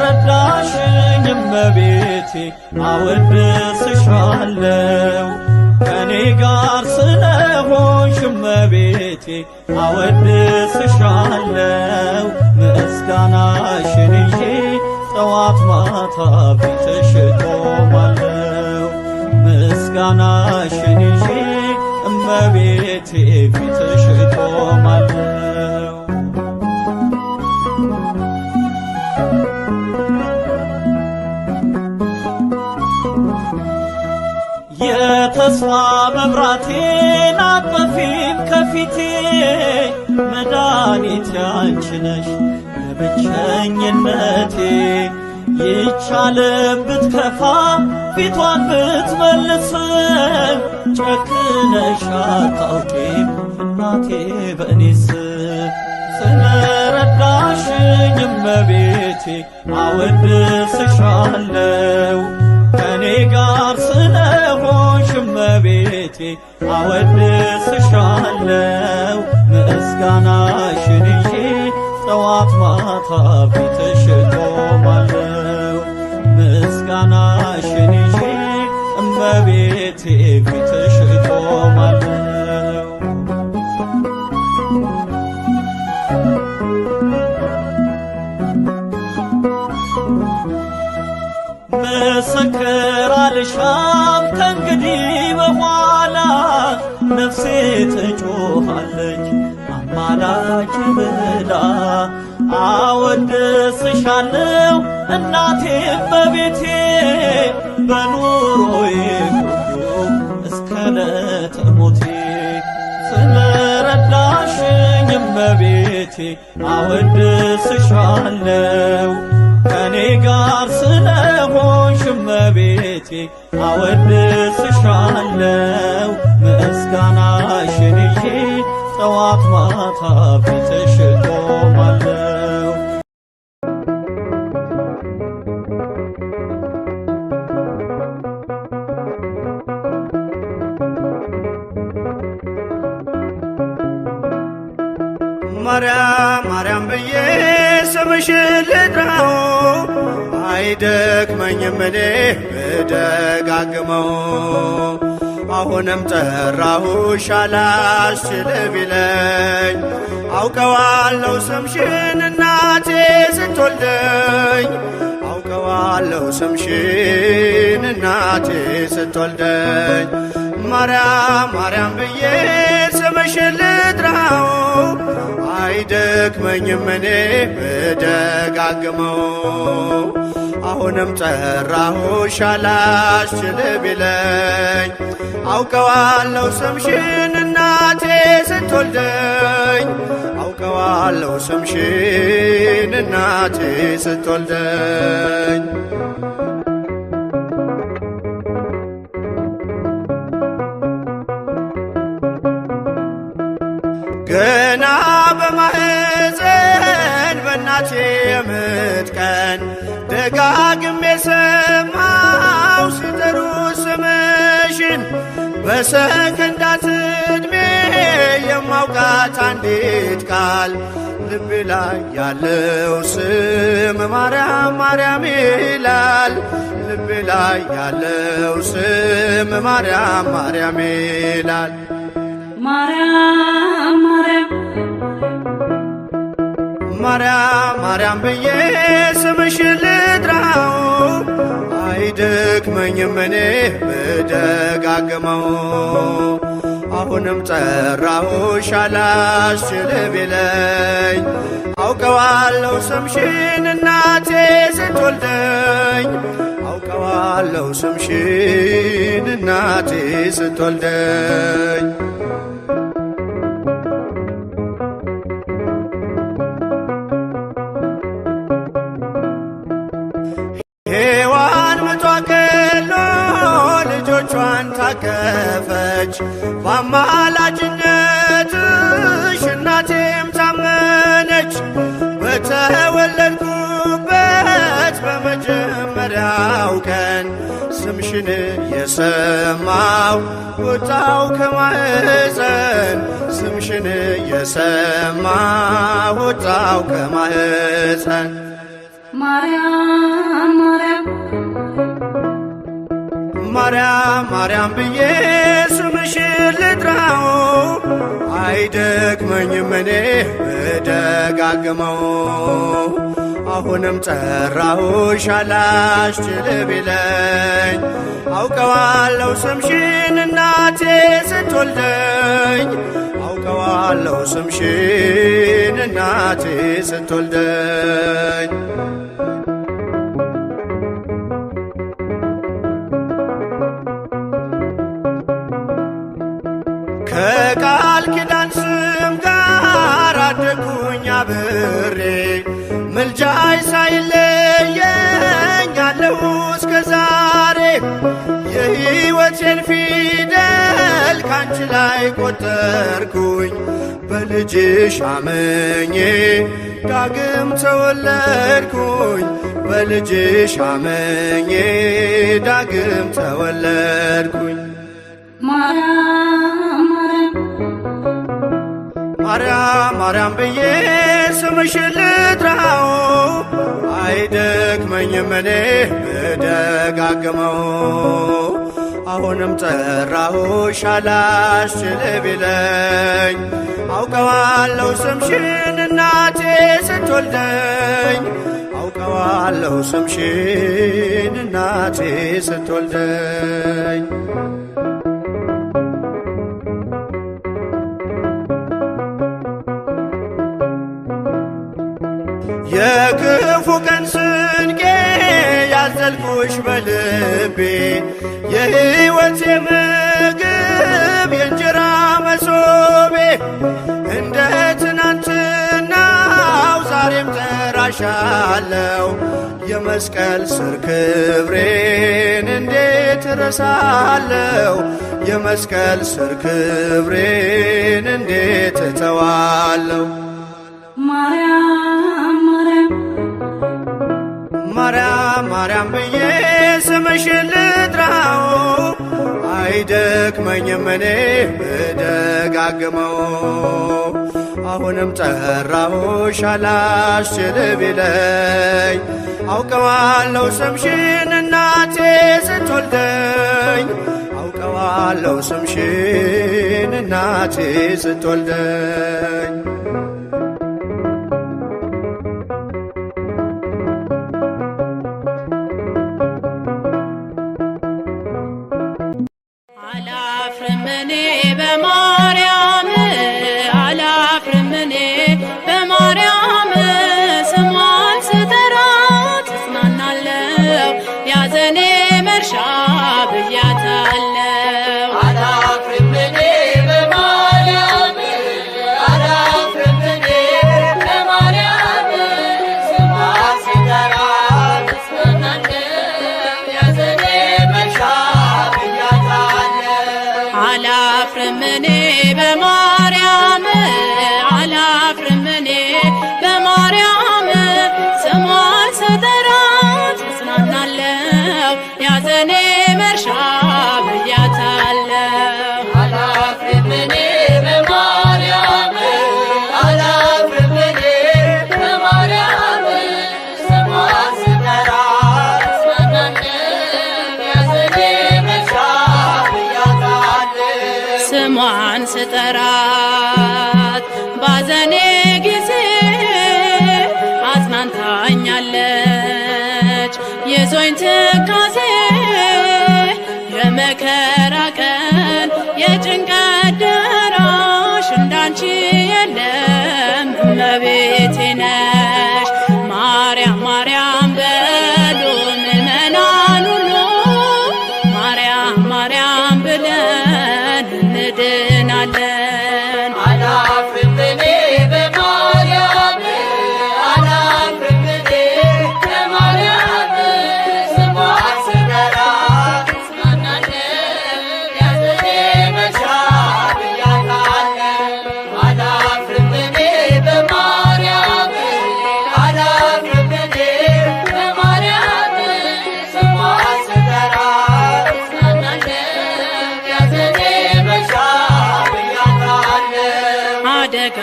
ረዳሽኝ እመቤቴ አወድስሻለሁ። ከኔ ጋር ስለሆንሽ እመቤቴ አወድስሻለሁ። ምስጋናሽን ይዤ ጠዋት ማታ ፊትሽ እቆማለሁ። ምስጋናሽን ይዤ እመቤቴ ፊትሽ እቆማለሁ። የተስፋ መብራቴን አጥፊም ከፊቴ። መድኃኒቴ አንቺ ነሽ ለብቸኝነቴ። ይቻለም ብትከፋ ፊቷን ብትመልስም ጨክነሽ አታውቂም እናቴ በእኔስ። ስለ ረዳሽኝ እመቤቴ አወድስሻለሁ። ከኔ ጋር ስለሆንሽ እመቤቴ አወድስሻለሁ። ምስጋናሽን ይዤ ጠዋት ማታ ፊትሽ እቆማለሁ። ምስጋናሽን ይዤ እመቤቴ ፊትሽ እቆማለሁ። ምስክር አልሻም ከእንግዲህ በኋላ። ነፍሴ ትጮኻለች አማላጅ ብላ። አወድስሻለሁ እናቴ እመቤቴ በኑሮዬ ሁሉ እስከ ዕለተ ሞቴ። ስለ ረዳሽኝ እመቤቴ አወድስሻለሁ። ከኔ ጋር ስለሆንሽ እመቤቴ አወድስሻለሁ። ምስጋናሽን ይዤ ጠዋት ማታ ፊትሽ እቆማለሁ። ማርያም ማርያም ብዬ ስምሽን ልጥራው አይደክመኝም እኔ ብደጋግመው። አሁንም ጠራሁሽ አላስችል ቢለኝ አውቀዋለሁ ስምሽን እናቴ ስትወልደኝ። አውቀዋለሁ ስምሽን እናቴ ስትወልደኝ። ማርያም ማርያም ብዬ ስምሽን ልጥራው አይደክመኝም እኔ ብደጋግመው። አሁንም ጠራሁሽ አላስችል ቢለኝ አውቀዋለሁ ስምሽን እናቴ ስትወልደኝ አውቀዋለሁ ስምሽን እናቴ ስትወልደኝ። ገና በማህፀን በእናቴ የምጥ ቀን ደጋግሜ ሰማው ሲጠሩ ስምሽን በሰከንዳት ዕድሜ የማውቃት አንዲት ቃል ልቤ ላይ ያለው ስም ማርያም ማርያም ይላል። ልቤ ላይ ያለው ስም ማርያም ማርያም ይላል። ማርያም ማርያም ማርያም ማርያም ብዬ ስምሽን ልጥራው አይደክመኝም እኔ ብደጋግመው። አሁንም ጠራሁሽ አላስችል ቢለኝ አውቀዋለሁ ስምሽን እናቴ ስትወልደኝ አውቀዋለሁ ስምሽን እናቴ ስትወልደኝ። ሔዋን ምጧ ቀሎ ልጆቿን ታቀፈች በአማላጅነትሽ እናቴም ታመነች። በተወለድኩበት በመጀመሪያው ቀን ስምሽን የሰማው ወጣው ከማህፀን ስምሽን የሰማው ወጣው ከማህፀን። ማርያም ማርያም ማርያም ማርያም ብዬ ስምሽን ልጥራው አይደክመኝም እኔ ብደጋግመው። አሁንም ጠራሁሽ አላስችል ቢለኝ አውቀዋለሁ ስምሽን እናቴ ስትወልደኝ አውቀዋለሁ ስምሽን እናቴ ስትወልደኝ። ከቃል ኪዳን ስም ጋር አደግኩኝ አብሬ ምልጃይ ሳይለየኝ አለሁ እስከ ዛሬ። የሕይወቴን ፊደል ካንቺ ላይ ቆጠርኩኝ በልጅሽ አመኜ ዳግም ተወለድኩኝ በልጅሽ አመኜ ዳግም ተወለድኩኝ። ማርያም ማርያም ማርያም ብዬ ስምሽን ልጥራው አይደክመኝም እኔ ብደጋግመው። አሁንም ጠራሁሽ አላስችል ቢለኝ አውቀዋለሁ ስምሽን እናቴ ስትወልደኝ አውቀዋለሁ ስምሽን እናቴ ስትወልደኝ። የክፉ ቀን ስንቄ ያዘልኩሽ በልቤ የሕይወቴ ምግብ የእንጀራ መሶቤ እንደ ትናንትናው ዛሬም ጠራሻለው የመስቀል ስር ክብሬን እንዴት እረሳለው የመስቀል ስር ክብሬን እንዴት እተዋለው። ማርያም ማርያም ማርያም ብዬ ስምሽን ልጥራው አይደክመኝም እኔ ብደጋግመው። አሁንም ጠራሁሽ አላስችል ቢለኝ አውቀዋለሁ ስምሽን እናቴ ስትወልደኝ አውቀዋለሁ ስምሽን እናቴ ስትወልደኝ። አላፍርም እኔ በማርያም አላፍርም እኔ በማርያም አላፍርም እኔ በማርያም ስሟን ስጠራት እጽናናለሁ ያዘኔ መርሻ ብያታለሁ። አላፍርም እኔ በማርያም አላፍርም እኔ በማርያም ስሟን ስጠራት እጽናናለሁ ያዘኔ መርሻ ብያታለሁ። ስሟን ስጠራት ባዘኔ ጊዜ አጽናንታኛለች ይዞኝ ትካዜ የመከራ ቀን የጭንቀት ደራሽ እንዳንቺ የለም እመቤቴ ነሽ። ማርያም ማርያም በሉ ምእመናን ሁሉ ማርያም ማርያም ብለን እንድናለን። አላፍርም እኔ በማርያም አላፍርም እኔ በማርያም ስሟን ስጠራት እጽናናለሁ ያዘኔ መርሻ ብያታለሁ። አላፍርም እኔ በማርያም አላፍርም እኔ በማርያም ስሟን ስጠራት እጽናናለሁ ያዘኔ መርሻ ብያታለሁ። አደጋ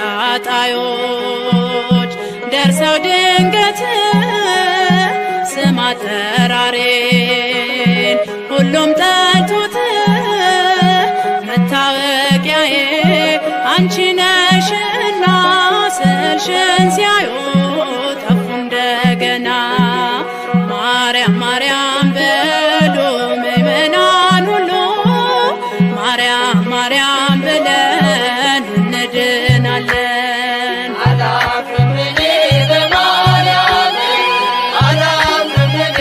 ጣዮች ደርሰው ድንገት ስም አጠራሬን ሁሉም ጠልቶት መታወቂያዬ አንቺ ነሽና ስልሽን ሲያዩ ጠፉ እንደገና። ማርያም ማርያም በሉ ምእመናን ሁሉ ማርያም ማርያም ብለን እንድናለን። አላፍርም እኔ በማርያም አላፍርም እኔ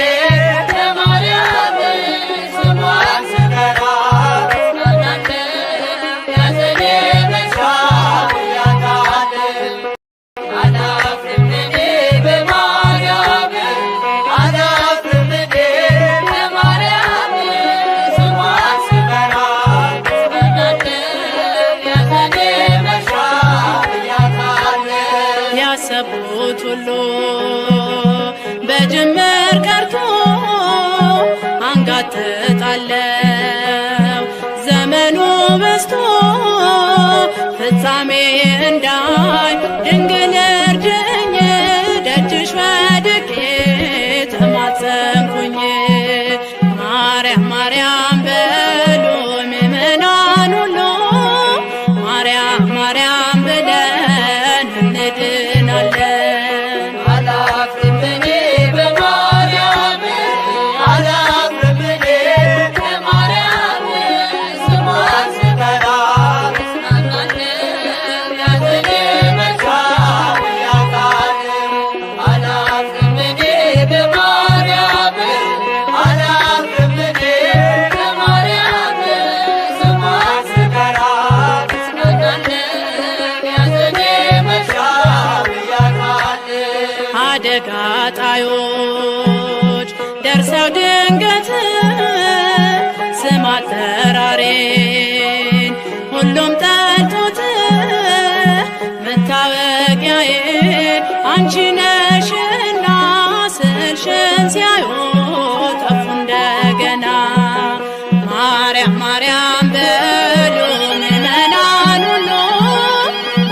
በማርያም ስሟን ስጠራት እጽናናለሁ ያዘኔ መርሻ ብያታለሁ። አላፍርም እኔ በማርያም አላፍርም እኔ በማርያም ስሟን ስጠራት እጽናናለሁ ያዘኔ መርሻ ብያታለሁ። ያሰቡት ሁሉ በጅምር ቀርቶ አንጋጥጣለው ዘመኑ በስቶ ፍጻሜ እንዳይ ድንግል እርጅኝ ደጅሽ ወድቄ ተማጸንኩኝ። ማርያም ማርያም በሉ ምእመናን ሁሉ ማርያም ማርያም ብለን እንድናለን። አላፍርም እኔ በማርያም አላፍርም እኔ በማርያም ስሟን ስጠራት እጽናናለሁ ያዘኔ መርሻ ብያታለሁ። አላፍርም እኔ በማርያም አላፍርም እኔ በማርያም ስሟን ስጠራት እጽናናለሁ ያዘኔ መርሻ ብያታለሁ። አደጋ ጣዮች ደርሰው ድንገት ስም አጠራሬን ሁሉም ጠልቶት መታወቂያዬ አንቺ ነሽና ስልሽን ሲያዩ ጠፉ እንደገና። ማርያም ማርያም በሉ ምእመናን ሁሉ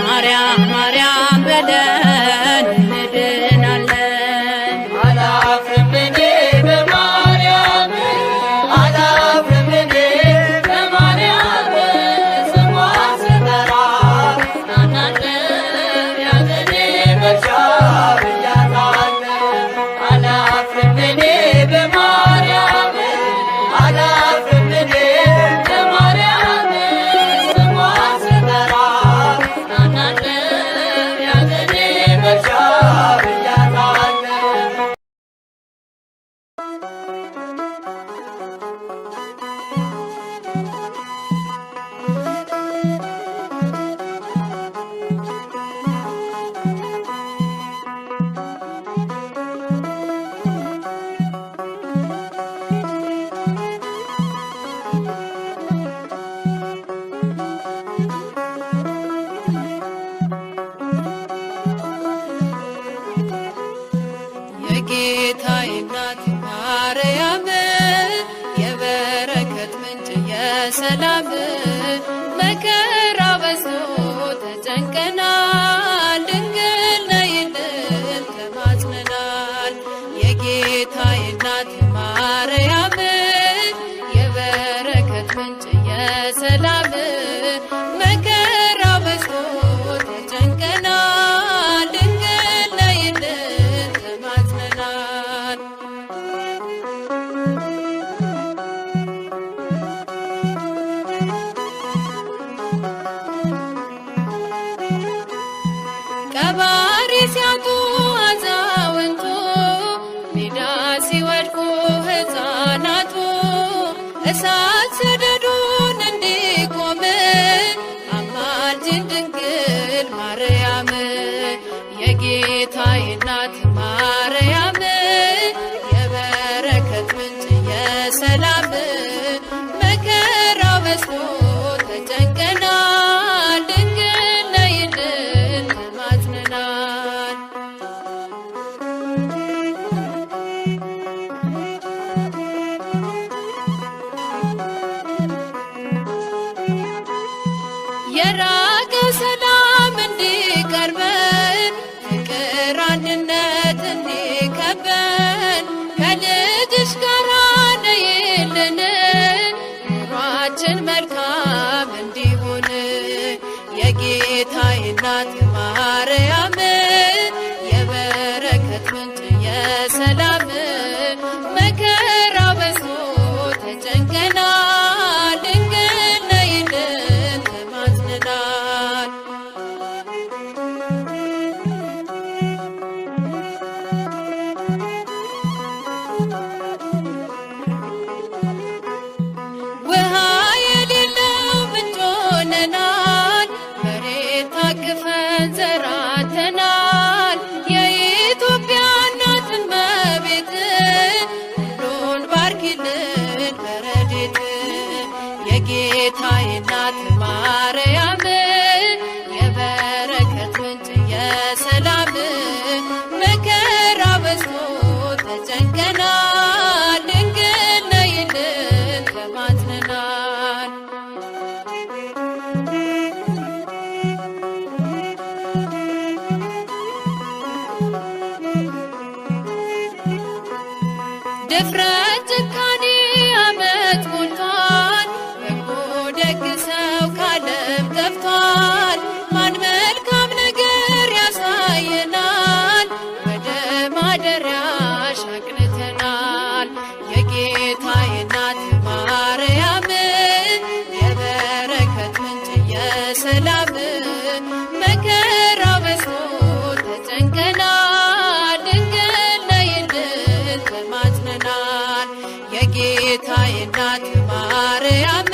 ማርያም ማርያም ብለን እንድናለን። አላፍርም እኔ በማርያም አላፍርም እኔ በማርያም ስሟን ስጠራት እጽናናለሁ ያዘኔ መርሻ ብያታለሁ። አላፍርም እኔ የጌታዬ እናት ማርያም የበረከት ምንጭ የሰላም መከራ በዝቶ ተጨንቀናል ድንግል ነይልን ተማጽነናል። የጌታዬ እናት ማርያም የበረከት ምንጭ የሰላም መከራ በዝቶ ተጨንቀናል ድንግል ነይልን ተማጽነናል። ቀባሪ ሲያጡ አዛውንቱ ሜዳ ሲወድቁ ሕፃናቱ እሳት ሰደዱን እንዲቆም አማልጅን ድንግል ማርያም የጌታዬ እናት ማርያም የበረከት ምንጭ የሰላም መከራ በዝቶ ተጨንቀናል ድንግል ነይልን ተማጽነናል። የራቀ ሰላም እንዲቀርበን ፍቅር አንድነት እንዲከበን ከልጅሽ ጋር ነይልን ኑሯችን መልካም እንዲሆን የጌታዬ እናት ማርያም የበረከት ምንጭ የሰላም መከራ በዝቶ ተጨንቀናል ድንግል ነይልን ተማጽነናል። ውሃ የሌለው ምንጭ ሆነናል መሬት ታቅፈን ዘራተናል። የኢትዮጵያ እናት እመቤት ሁሉን ባርኪልን በረድኤት የጌታዬ እናት ማርያም የበረከት ምንጭ የሰላም መከራ በዝቶ ተጨንቀናል ድንግል ነይልን ተማጽነናል። ድፍረት ጭካኔ ዓመት ሞልቷል በጎ ደግ ሰው ካለም ጠፍቷል። ማን መልካም ነገር ያሳየናል ወደ ማደሪያሽ አቅንተናል። የጌታዬ እናት ማርያም የበረከት ምንጭ የሰላም መከራ በዝቶ ተጨንቀናል ድንግል ነይልን ተማጽነናል። የጌታዬ እናት ማርያም